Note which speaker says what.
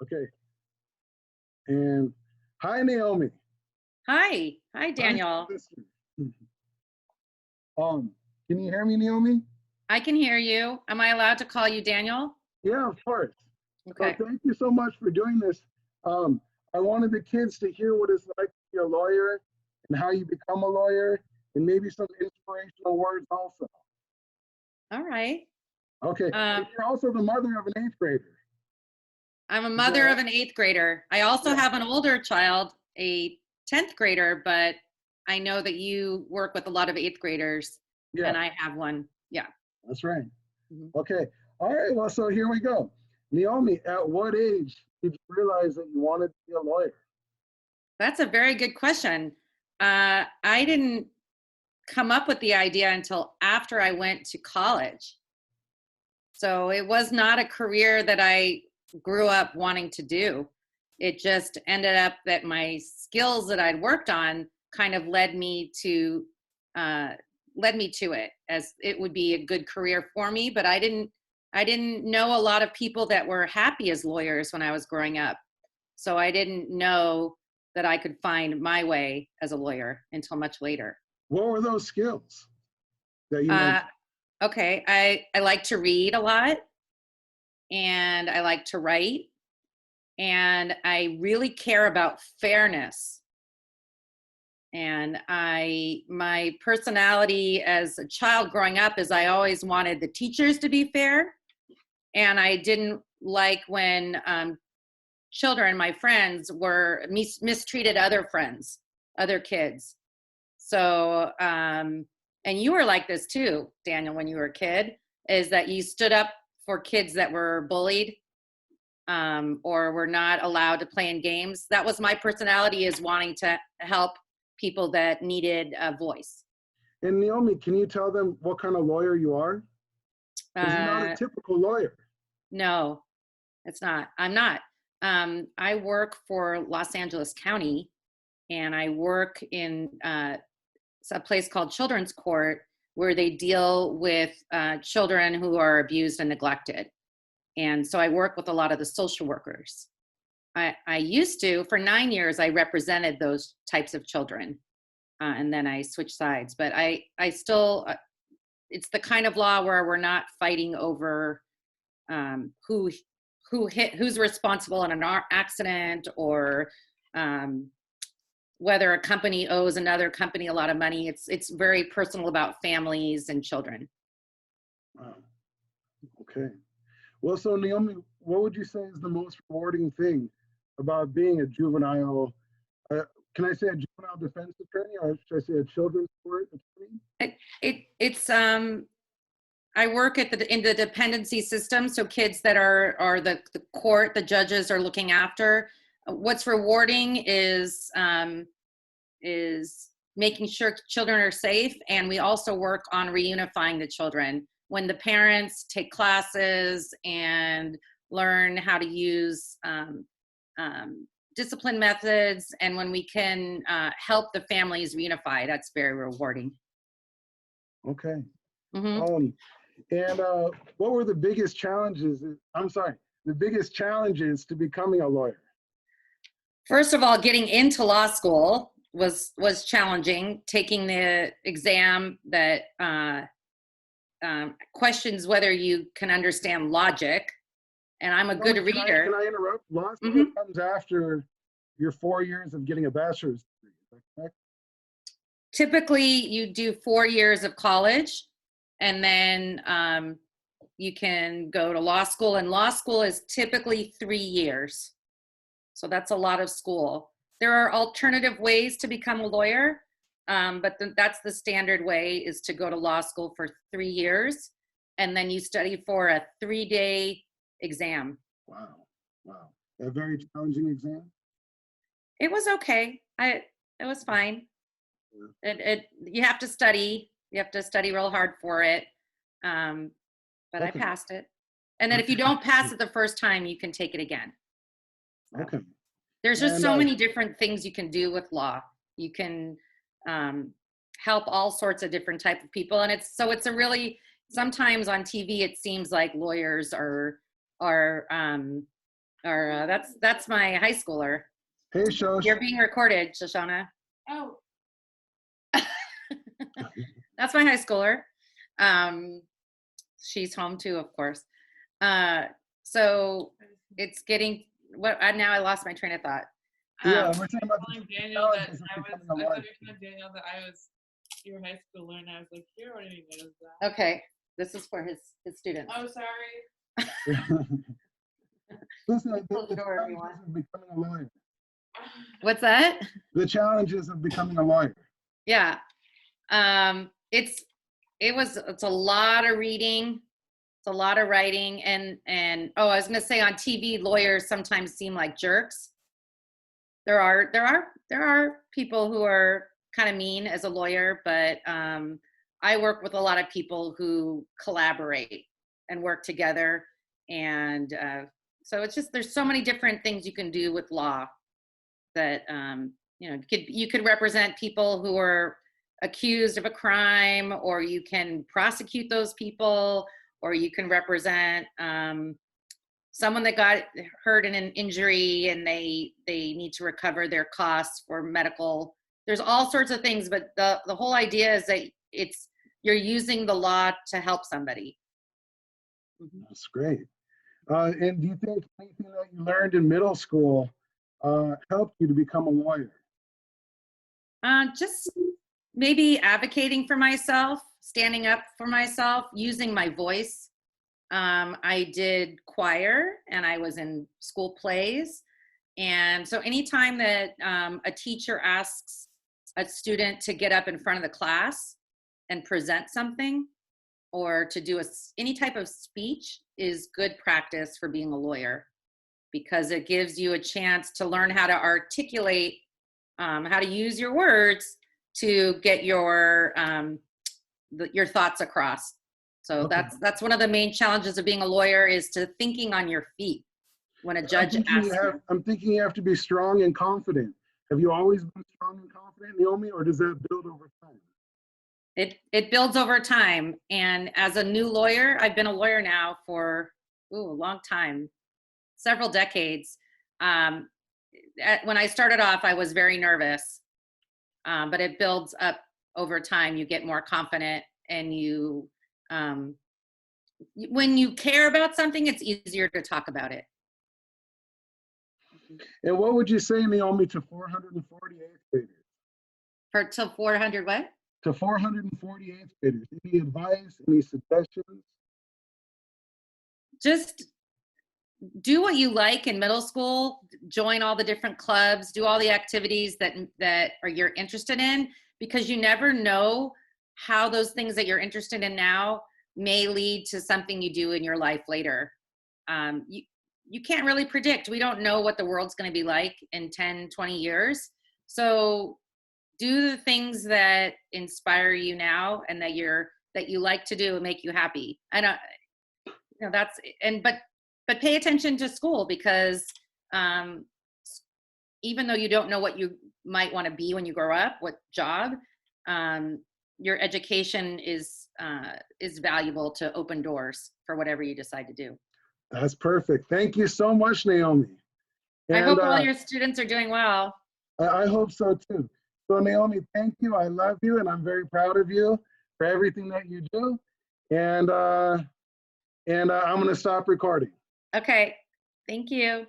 Speaker 1: Okay. And hi, Naomi.
Speaker 2: Hi. Hi,
Speaker 1: Hi,
Speaker 2: Daniel.
Speaker 1: sister. Can you hear me, Naomi?
Speaker 2: I can hear you. Am I allowed to call you Daniel?
Speaker 1: Yeah, of course. So
Speaker 2: Okay.
Speaker 1: thank you so much for doing this. Um, I wanted the kids to hear what it's like to be a lawyer and how you become a lawyer and maybe some inspirational words also.
Speaker 2: All right.
Speaker 1: Okay.
Speaker 2: Uh,
Speaker 1: And you're also the mother of an eighth grader.
Speaker 2: I'm a
Speaker 1: Is that
Speaker 2: mother of
Speaker 1: right?
Speaker 2: an eighth grader. I also
Speaker 1: Yeah.
Speaker 2: have an older child, a 10th grader, but I know that you work with a lot of eighth graders,
Speaker 1: Yeah,
Speaker 2: and I have one. Yeah.
Speaker 1: that's right.
Speaker 2: Mhm.
Speaker 1: Okay. All right. Well, so here we go. Naomi, at what age did you realize that you wanted to be a lawyer?
Speaker 2: That's a very good question. I didn't come up with the idea until after I went to college. So it was not a career that I grew up wanting to do. It just ended up that my skills that I'd worked on kind of uh, led me to it, as it would be a good career for me. But I didn't know a lot of people that were happy as lawyers when I was growing up. So I didn't know that I could find my way as a lawyer until much later.
Speaker 1: What were those skills that you
Speaker 2: Uh,
Speaker 1: mentioned?
Speaker 2: okay, I like to read a lot, and I like to write, and I really care about fairness. And my personality as a child growing up is I always wanted the teachers to be fair, and I didn't like when children, my friends, were mistreated other friends, other kids. So, and you were like this too, Daniel, when you were a kid, is that you stood up for kids that were bullied, or were not allowed to play in games. That was my personality, is wanting to help people that needed a voice.
Speaker 1: And Naomi, can you tell them what kind of lawyer you are? Because you're not a
Speaker 2: Uh,
Speaker 1: typical lawyer.
Speaker 2: no, it's not. I'm not. I work for Los Angeles County, and I work in a place called Children's Court, where they deal with children who are abused and neglected. And so I work with a lot of the social workers. I used to, for 9 years, I represented those types of children, and then I switched sides. But I still, it's the kind of law where we're not fighting over who who's responsible in an accident, or um, whether a company owes another company a lot of money. It's very personal about families and children.
Speaker 1: Wow. Okay. Well, so Naomi, what would you say is the most rewarding thing about being a juvenile? Uh, can I say a juvenile defense attorney, or should I say a children's court attorney?
Speaker 2: It's I work in the dependency system, so kids that are the court, the judges are looking after. What's rewarding is making sure children are safe, and we also work on reunifying the children when the parents take classes and learn how to use discipline methods, and when we can help the families reunify. That's very rewarding.
Speaker 1: Okay.
Speaker 2: Hmm.
Speaker 1: Um, and what were the biggest challenges? I'm sorry, the biggest challenges to becoming a lawyer?
Speaker 2: First of all, getting into law school was challenging. Taking the exam that questions whether you can understand logic, and I'm a good
Speaker 1: Naomi, can
Speaker 2: reader.
Speaker 1: I interrupt? Law school
Speaker 2: Hmm.
Speaker 1: comes after your 4 years of getting a bachelor's degree. Is that correct?
Speaker 2: Typically, you do 4 years of college, and then you can go to law school. And law school is typically 3 years, so that's a lot of school. There are alternative ways to become a lawyer, but that's the standard way, is to go to law school for 3 years, and then you study for a 3-day exam.
Speaker 1: Wow. Wow. A very challenging exam.
Speaker 2: It was okay. It was fine.
Speaker 1: Yeah.
Speaker 2: It You have to study. You have to study real hard for it. Um, but I
Speaker 1: Okay.
Speaker 2: passed it. And then if you
Speaker 1: Okay.
Speaker 2: don't pass it the first time, you can take it again. So
Speaker 1: Okay.
Speaker 2: there's just
Speaker 1: And
Speaker 2: so many different things you can do with law. You can um, help all sorts of different type of people, and it's a really, sometimes on TV it seems like lawyers are Or that's my high schooler.
Speaker 1: Hey, Shosh.
Speaker 2: You're being recorded, Shoshana.
Speaker 3: Oh,
Speaker 2: That's my high schooler. She's home too, of course. So it's getting now I lost my train of thought.
Speaker 1: Yeah, we're talking about
Speaker 3: telling
Speaker 1: the
Speaker 3: Daniel that
Speaker 1: challenges of
Speaker 3: I
Speaker 1: becoming a
Speaker 3: thought you
Speaker 1: lawyer.
Speaker 3: were telling Daniel that I was your high schooler, and I was like, you already knows that.
Speaker 2: Okay, this is for his students.
Speaker 3: Oh, sorry.
Speaker 1: Listen,
Speaker 2: Close the
Speaker 1: the
Speaker 2: door,
Speaker 1: challenges
Speaker 2: everyone.
Speaker 1: of becoming a lawyer.
Speaker 2: What's that?
Speaker 1: The challenges of becoming a lawyer.
Speaker 2: Yeah. It's a lot of reading. It's a lot of writing and oh, I was going to say on TV, lawyers sometimes seem like jerks. There are people who are kind of mean as a lawyer, but I work with a lot of people who collaborate and work together. And so it's just, there's so many different things you can do with law that, you could represent people who are accused of a crime, or you can prosecute those people, or you can represent someone that got hurt in an injury and they need to recover their costs for medical. There's all sorts of things, but the whole idea is that you're using the law to help somebody.
Speaker 1: That's great. And do you think anything that you learned in middle school helped you to become a lawyer?
Speaker 2: Just maybe advocating for myself, standing up for myself, using my voice. I did choir and I was in school plays. And so anytime that a teacher asks a student to get up in front of the class and present something, or to do any type of speech, is good practice for being a lawyer, because it gives you a chance to learn how to articulate, how to use your words to get your thoughts across. So
Speaker 1: Okay.
Speaker 2: that's one of the main challenges of being a lawyer, is to thinking on your feet when a judge asks you.
Speaker 1: I'm thinking you have to be strong and confident. Have you always been strong and confident, Naomi, or does that build over time?
Speaker 2: It builds over time. And as a new lawyer, I've been a lawyer now for a long time, several decades. When I started off, I was very nervous, but it builds up over time. You get more confident, and when you care about something, it's easier to talk about it.
Speaker 1: And what would you say, Naomi, to 448 graders?
Speaker 2: To 400 what?
Speaker 1: To 448 graders, any advice, any suggestions?
Speaker 2: Just do what you like in middle school, join all the different clubs, do all the activities that you're interested in, because you never know how those things that you're interested in now may lead to something you do in your life later. You can't really predict. We don't know what the world's going to be like in 10, 20 years. So do the things that inspire you now and that you like to do and make you happy. But pay attention to school, because even though you don't know what you might want to be when you grow up, what job, your education is valuable to open doors for whatever you decide to do.
Speaker 1: That's perfect. Thank you so much, Naomi.
Speaker 2: I hope all your students are doing well.
Speaker 1: I hope so too. So Naomi, thank you. I love you, and I'm very proud of you for everything that you do. And I'm going to stop recording.
Speaker 2: Okay. Thank you.